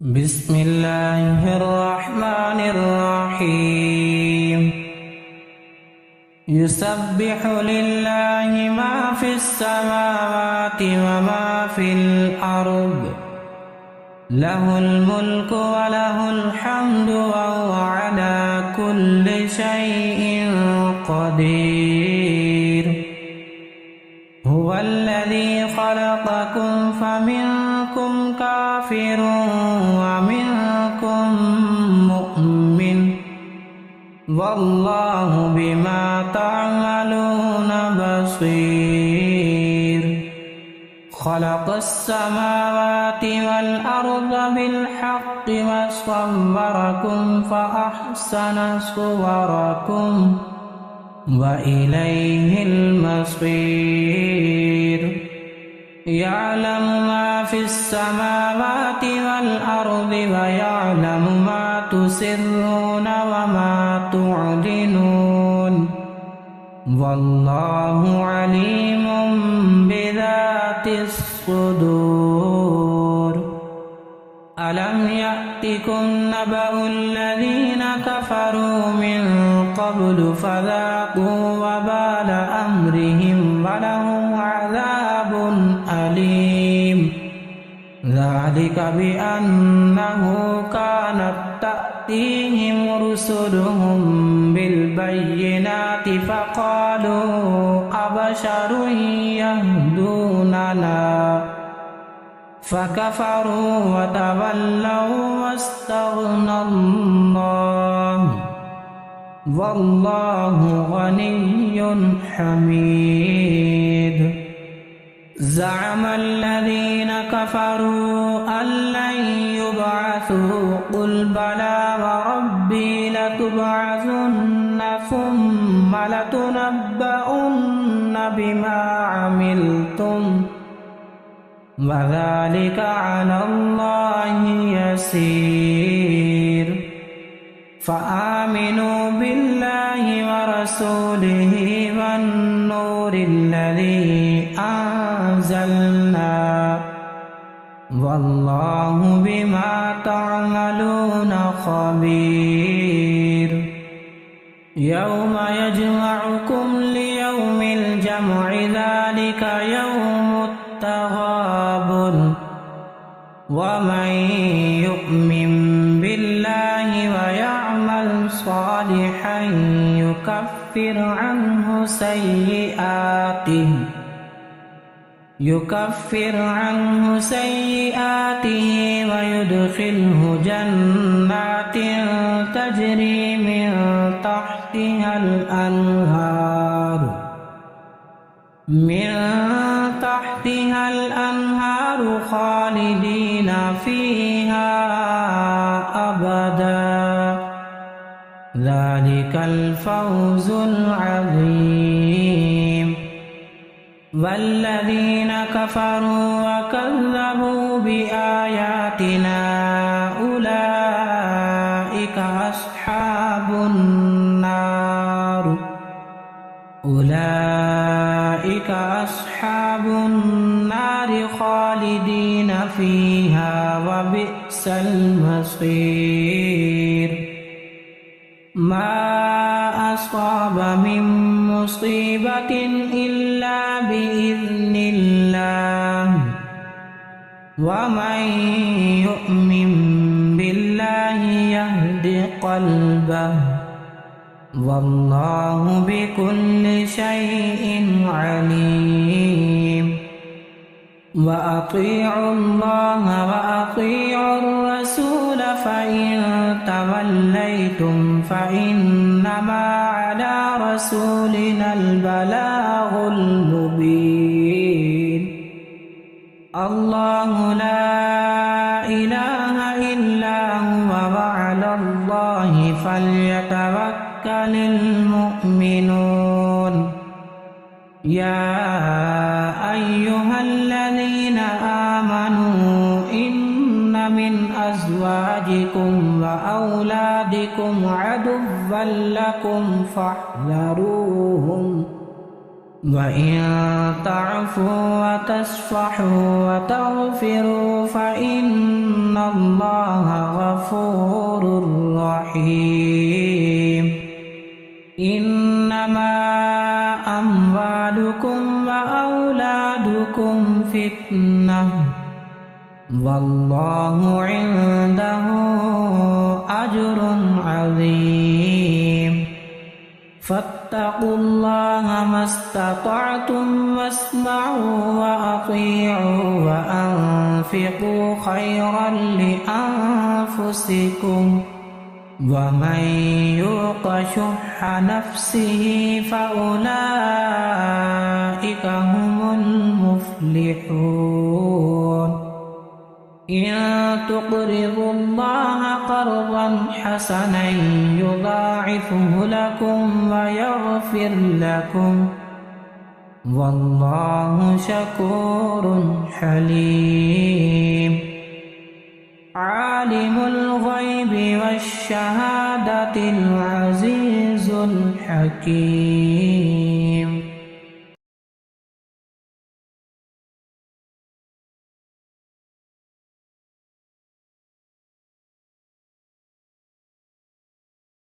بسم الله الرحمن الرحيم يسبح لله ما في السماوات وما في الأرض له الملك وله الحمد وهو على كل شيء قدير هو الذي خلقكم فمنكم كافر ومنكم مؤمن والله بما تعملون بصير خلق السماوات والأرض بالحق وصوركم فأحسن صوركم وإليه المصير يعلم ما في السماوات والأرض ويعلم ما تسرون وما تعلنون والله عليم بذات الصدور ألم يأتكم نبأ الذين كفروا من قبل فذاقوا وبال أمرهم ولهم عذاب أليم ذلك بأنه كانت تأتيهم رسلهم بالبينات فقالوا أبشر يهدوننا فكفروا وتولوا واستغنى الله والله غني حميد زعم الذين كفروا أن لن يبعثوا قل بلى وربي لتبعثن ثم لتنبؤن بما عملتم وذلك على الله يسير فآمنوا بالله ورسوله والنور الذي أنزلنا والله بما تعملون خبير يوم يجمعكم ليوم الجمع ذلك يوم التغابن ومن يؤمن بالله ويعمل صالحا يكفر عنه سيئاته ويدخله جنات تجري من تحتها الأنهار خالدين فيها أبدا ذلك الفوز العظيم والذين كفروا وكذبوا بآياتنا أولئك أصحاب النار خالدين فيها وبئس المصير ما أصاب من مصيبة إلا بإذن الله ومن يؤمن بالله يهد قلبه والله بكل شيء عليم وأطيعوا الله وأطيعوا الرسول فإن توليتم فإنما على رسولنا البلاغ المبين الله لا إله إلا هو وعلى الله فليتوكل المؤمنون يا أيها الذين آمنوا إن من أزواجكم وأولادكم عدوا لكم فاحذروهم وإن تعفوا وتصفحوا وتغفروا فإن الله غفور رحيم إنما أموالكم وأولادكم فتنة والله عنده أجر عظيم فاتقوا الله ما استطعتم واسمعوا وأطيعوا وأنفقوا خيرا لأنفسكم ومن يوق شح نفسه فأولئك هم المفلحون إن تقرضوا الله قرضا حسنا يضاعفه لكم ويغفر لكم والله شكور حليم عالم الغيب والشهادة العزيز الحكيم